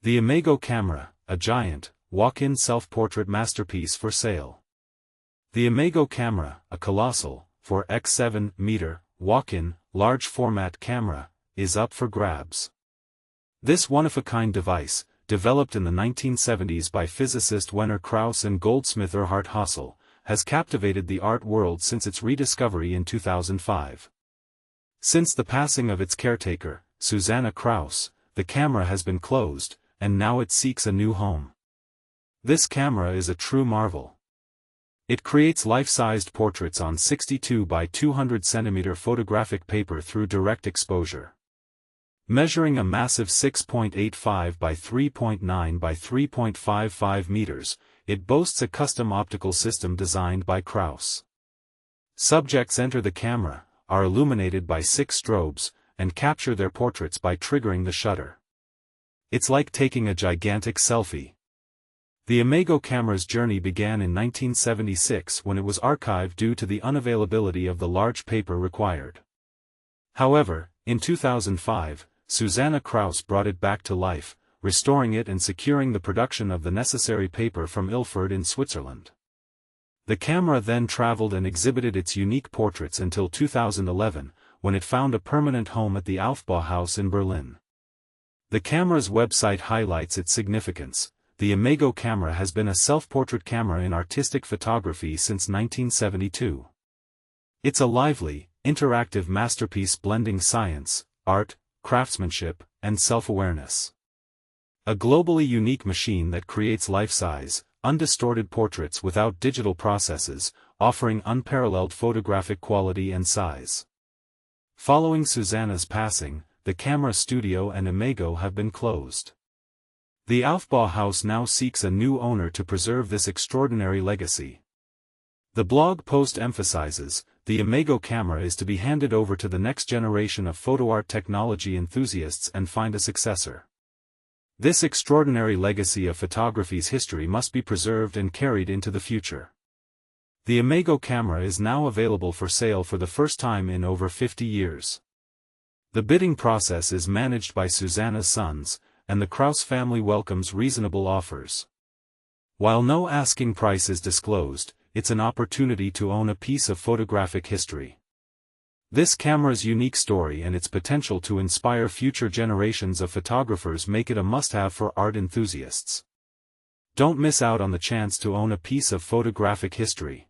The Imago camera, a giant, walk-in self-portrait masterpiece for sale. The Imago camera, a colossal, 4x7-meter, walk-in, large-format camera, is up for grabs. This one-of-a-kind device, developed in the 1970s by physicist Susanna Kraus and goldsmith Erhard Hassel, has captivated the art world since its rediscovery in 2005. Since the passing of its caretaker, Susanna Kraus, the camera has been closed, and now it seeks a new home. This camera is a true marvel. It creates life-sized portraits on 62 by 200 cm photographic paper through direct exposure. Measuring a massive 6.85 by 3.9 by 3.55 meters, it boasts a custom optical system designed by Kraus. Subjects enter the camera, are illuminated by 6 strobes, and capture their portraits by triggering the shutter. It's like taking a gigantic selfie. The Imago camera's journey began in 1976 when it was archived due to the unavailability of the large paper required. However, in 2005, Susanna Kraus brought it back to life, restoring it and securing the production of the necessary paper from Ilford in Switzerland. The camera then traveled and exhibited its unique portraits until 2011, when it found a permanent home at the Aufbauhaus in Berlin. The camera's website highlights its significance. The Imago camera has been a self-portrait camera in artistic photography since 1972. It's a lively, interactive masterpiece blending science, art, craftsmanship, and self-awareness. A globally unique machine that creates life-size, undistorted portraits without digital processes, offering unparalleled photographic quality and size. Following Susanna's passing, the camera studio and Imago have been closed. The Aufbauhaus now seeks a new owner to preserve this extraordinary legacy. The blog post emphasizes, the Imago camera is to be handed over to the next generation of photo art technology enthusiasts and find a successor. This extraordinary legacy of photography's history must be preserved and carried into the future. The Imago camera is now available for sale for the first time in over 50 years. The bidding process is managed by Susanna's sons, and the Kraus family welcomes reasonable offers. While no asking price is disclosed, it's an opportunity to own a piece of photographic history. This camera's unique story and its potential to inspire future generations of photographers make it a must-have for art enthusiasts. Don't miss out on the chance to own a piece of photographic history.